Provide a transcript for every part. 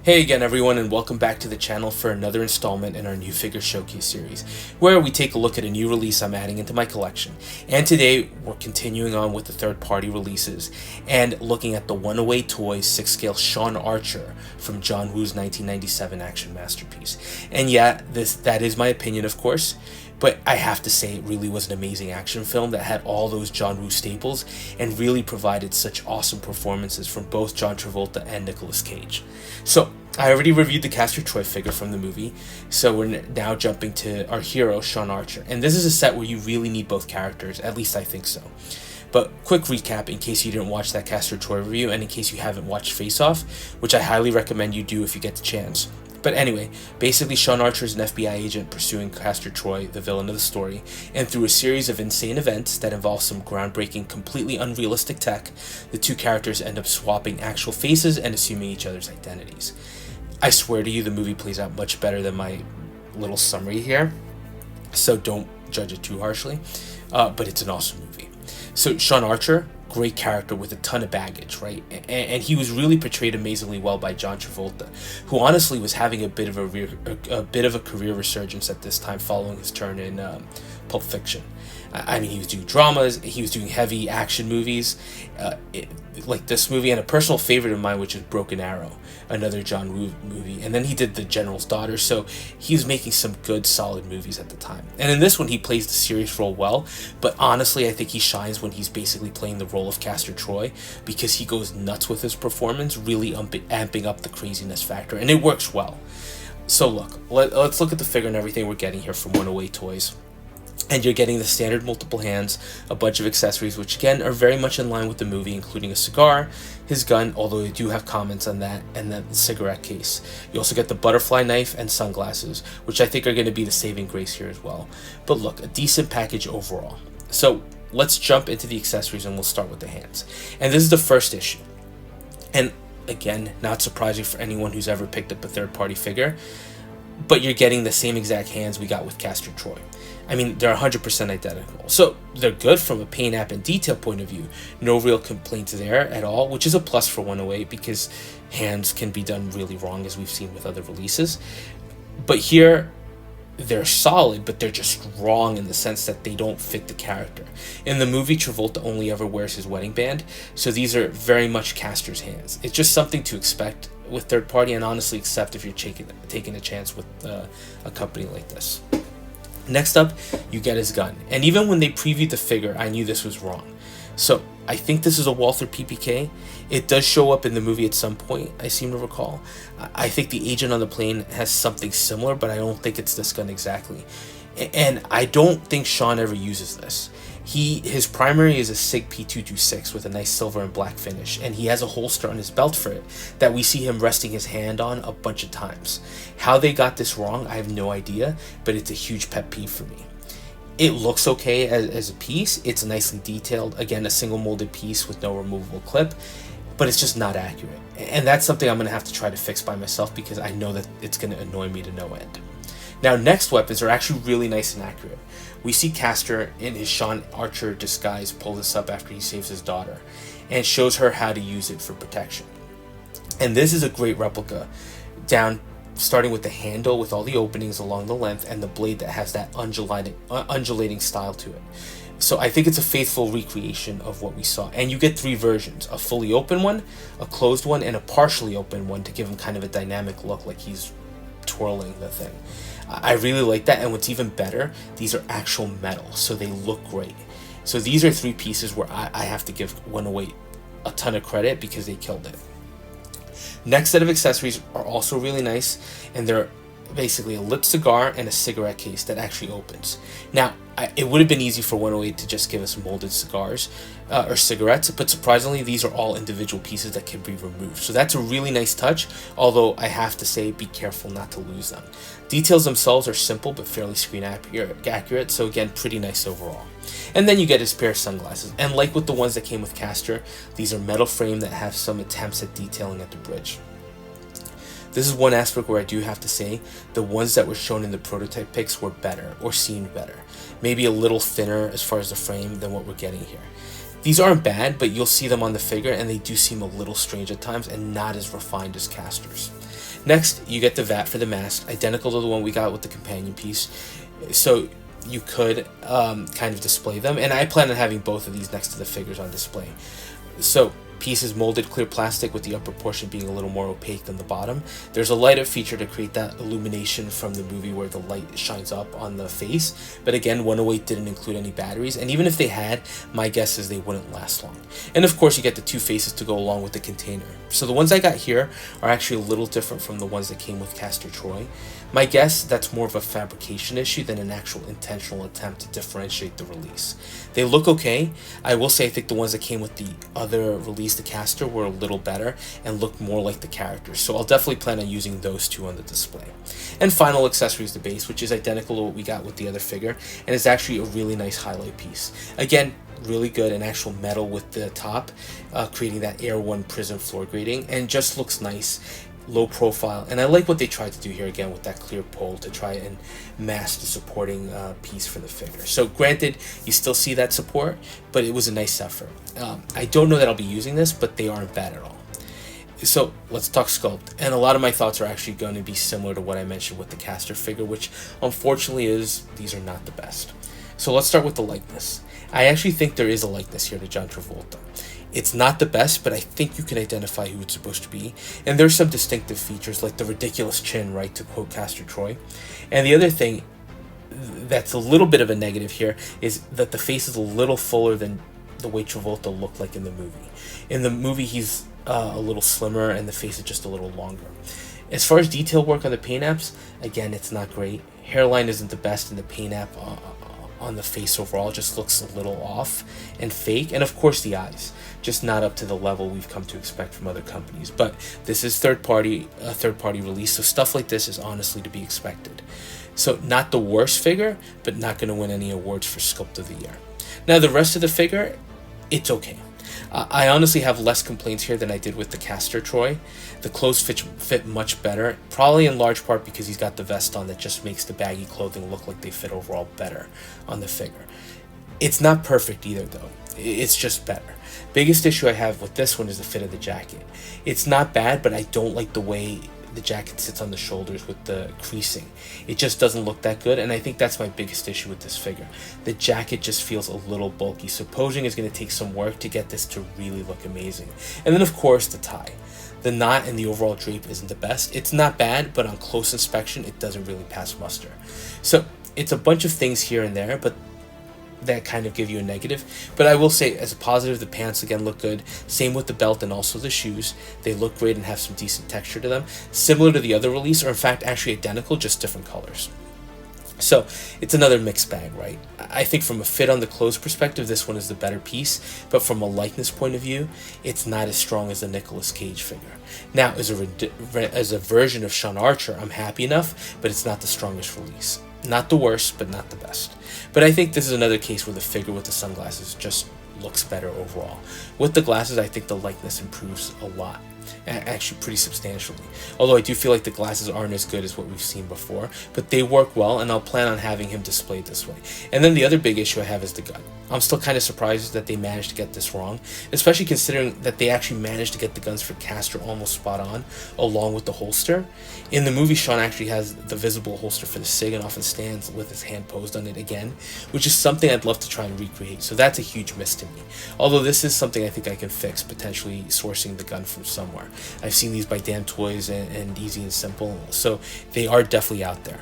Hey again everyone, and welcome back to the channel for another installment in our new figure showcase series, where we take a look at a new release I'm adding into my collection. And today we're continuing on with the third-party releases and looking at the One-Away Toys 6-scale Sean Archer from John Woo's 1997 action masterpiece. And yeah, that is my opinion, of course, but I have to say it really was an amazing action film that had all those John Woo staples and really provided such awesome performances from both John Travolta and Nicolas Cage. So I already reviewed the Castory Troy figure from the movie, so we're now jumping to our hero, Sean Archer. And this is a set where you really need both characters, at least I think so. But quick recap in case you didn't watch that Castory Troy review, and in case you haven't watched Face Off, which I highly recommend you do if you get the chance. But anyway, basically Sean Archer is an FBI agent pursuing Castory Troy, the villain of the story, and through a series of insane events that involve some groundbreaking, completely unrealistic tech, the two characters end up swapping actual faces and assuming each other's identities. I swear to you, the movie plays out much better than my little summary here, so don't judge it too harshly, but it's an awesome movie. So Sean Archer, great character with a ton of baggage, right? And he was really portrayed amazingly well by John Travolta, who honestly was having a bit of a career resurgence at this time following his turn in Pulp Fiction. I mean, he was doing dramas, he was doing heavy action movies, like this movie, and a personal favorite of mine, which is Broken Arrow, another John Woo movie. And then he did The General's Daughter, so he was making some good, solid movies at the time. And in this one, he plays the serious role well, but honestly, I think he shines when he's basically playing the role of Castory Troy, because he goes nuts with his performance, really amping up the craziness factor, and it works well. So look, let's look at the figure and everything we're getting here from One-Away Toys. And you're getting the standard multiple hands, a bunch of accessories, which again are very much in line with the movie, including a cigar, his gun, although I do have comments on that, and then the cigarette case. You also get the butterfly knife and sunglasses, which I think are going to be the saving grace here as well. But look, a decent package overall. So let's jump into the accessories and we'll start with the hands. And this is the first issue. And again, not surprising for anyone who's ever picked up a third-party figure, but you're getting the same exact hands we got with Castory Troy. I mean, they're 100% identical. So they're good from a paint app and detail point of view. No real complaints there at all, which is a plus for One-Away because hands can be done really wrong, as we've seen with other releases. But here, they're solid, but they're just wrong in the sense that they don't fit the character. In the movie, Travolta only ever wears his wedding band, so these are very much Castor's hands. It's just something to expect with third party, and honestly accept if you're taking a chance with a company like this. Next up, you get his gun. And even when they previewed the figure, I knew this was wrong. So I think this is a Walther PPK. It does show up in the movie at some point, I seem to recall. I think the agent on the plane has something similar, but I don't think it's this gun exactly. And I don't think Sean ever uses this. His primary is a SIG P226 with a nice silver and black finish, and he has a holster on his belt for it that we see him resting his hand on a bunch of times. How they got this wrong, I have no idea, but it's a huge pet peeve for me. It looks okay as a piece. It's nicely detailed. Again, a single molded piece with no removable clip, but it's just not accurate. And that's something I'm going to have to try to fix by myself because I know that it's going to annoy me to no end. Now, next weapons are actually really nice and accurate. We see Castor in his Sean Archer disguise pull this up after he saves his daughter, and shows her how to use it for protection. And this is a great replica, starting with the handle with all the openings along the length and the blade that has that undulating style to it. So I think it's a faithful recreation of what we saw. And you get three versions, a fully open one, a closed one, and a partially open one to give him kind of a dynamic look like he's twirling the thing. I really like that, and what's even better, these are actual metal, so they look great. So these are three pieces where I have to give One-Away a ton of credit because they killed it. Next set of accessories are also really nice, and they're basically a lit cigar and a cigarette case that actually opens. Now, it would have been easy for One-Away to just give us molded cigars or cigarettes, but surprisingly, these are all individual pieces that can be removed. So that's a really nice touch, although I have to say, be careful not to lose them. Details themselves are simple but fairly screen accurate, so again, pretty nice overall. And then you get his pair of sunglasses, and like with the ones that came with Castor, these are metal frame that have some attempts at detailing at the bridge. This is one aspect where I do have to say the ones that were shown in the prototype pics were better, or seemed better. Maybe a little thinner as far as the frame than what we're getting here. These aren't bad, but you'll see them on the figure and they do seem a little strange at times and not as refined as Castor's. Next, you get the VAT for the mask, identical to the one we got with the companion piece. So you could kind of display them, and I plan on having both of these next to the figures on display. So piece is molded clear plastic with the upper portion being a little more opaque than the bottom. There's a light up feature to create that illumination from the movie where the light shines up on the face, but again 108 didn't include any batteries, and even if they had, my guess is they wouldn't last long. And of course you get the two faces to go along with the container. So the ones I got here are actually a little different from the ones that came with Castory Troy. My guess, that's more of a fabrication issue than an actual intentional attempt to differentiate the release. They look okay. I will say I think the ones that came with the other release, the Castor, were a little better and looked more like the characters. So I'll definitely plan on using those two on the display. And final accessory is the base, which is identical to what we got with the other figure, and is actually a really nice highlight piece. Again, really good in actual metal with the top, creating that Air 1 prism floor grating, and just looks nice. Low profile, and I like what they tried to do here again with that clear pole to try and mask the supporting piece for the figure. So granted, you still see that support, but it was a nice effort. I don't know that I'll be using this, but they aren't bad at all. So let's talk sculpt, and a lot of my thoughts are actually going to be similar to what I mentioned with the Castor figure, which unfortunately is these are not the best. So let's start with the likeness. I actually think there is a likeness here to John Travolta. It's not the best, but I think you can identify who it's supposed to be. And there's some distinctive features like the ridiculous chin, right, to quote Castory Troy. And the other thing that's a little bit of a negative here is that the face is a little fuller than the way Travolta looked like in the movie. In the movie, he's a little slimmer and the face is just a little longer. As far as detail work on the paint apps, again, it's not great. Hairline isn't the best, and the paint app on the face overall just looks a little off and fake. And of course the eyes, just not up to the level we've come to expect from other companies. But this is third party release, so stuff like this is honestly to be expected. So not the worst figure, but not going to win any awards for Sculpt of the Year. Now the rest of the figure, it's okay. I honestly have less complaints here than I did with the Castory Troy. The clothes fit much better, probably in large part because he's got the vest on that just makes the baggy clothing look like they fit overall better on the figure. It's not perfect either though, it's just better. Biggest issue I have with this one is the fit of the jacket. It's not bad, but I don't like the way the jacket sits on the shoulders with the creasing. It just doesn't look that good, and I think that's my biggest issue with this figure. The jacket just feels a little bulky, so posing is going to take some work to get this to really look amazing. And then of course the tie. The knot and the overall drape isn't the best. It's not bad, but on close inspection it doesn't really pass muster. So it's a bunch of things here and there, but that kind of give you a negative. But I will say, as a positive, the pants again look good. Same with the belt and also the shoes. They look great and have some decent texture to them, similar to the other release, or in fact actually identical, just different colors. So it's another mixed bag, right? I think from a fit on the clothes perspective, this one is the better piece, but from a likeness point of view, it's not as strong as the Nicolas Cage figure. Now, as a version of Sean Archer, I'm happy enough, but it's not the strongest release. Not the worst, but not the best. But I think this is another case where the figure with the sunglasses just looks better overall. With the glasses, I think the likeness improves a lot. Actually pretty substantially. Although I do feel like the glasses aren't as good as what we've seen before, but they work well, and I'll plan on having him displayed this way. And then the other big issue I have is the gun. I'm still kind of surprised that they managed to get this wrong, especially considering that they actually managed to get the guns for Castor almost spot on, along with the holster. In the movie, Sean actually has the visible holster for the SIG and often stands with his hand posed on it again, which is something I'd love to try and recreate, so that's a huge miss to me. Although this is something I think I can fix, potentially sourcing the gun from somewhere. I've seen these by Damn Toys and Easy and Simple, so they are definitely out there.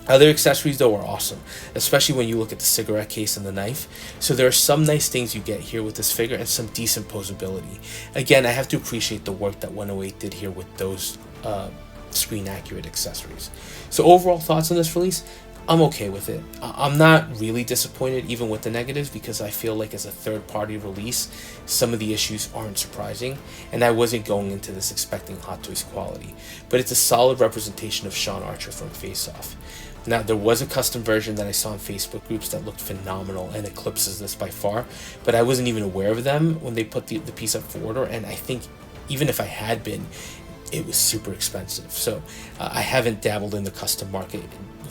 Other accessories though are awesome, especially when you look at the cigarette case and the knife. So there are some nice things you get here with this figure and some decent posability. Again, I have to appreciate the work that 108 did here with those screen accurate accessories. So overall thoughts on this release? I'm okay with it. I'm not really disappointed even with the negatives, because I feel like as a third-party release, some of the issues aren't surprising, and I wasn't going into this expecting Hot Toys quality. But it's a solid representation of Sean Archer from Face Off. Now, there was a custom version that I saw in Facebook groups that looked phenomenal and eclipses this by far, but I wasn't even aware of them when they put the piece up for order, and I think even if I had been, it was super expensive. So I haven't dabbled in the custom market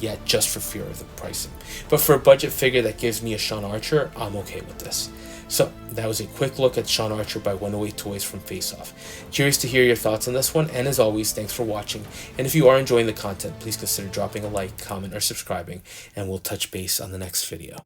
yet, just for fear of the pricing. But for a budget figure that gives me a Sean Archer, I'm okay with this. So that was a quick look at Sean Archer by 108 Toys from Face Off. Curious to hear your thoughts on this one, and as always, thanks for watching. And if you are enjoying the content, please consider dropping a like, comment, or subscribing, and we'll touch base on the next video.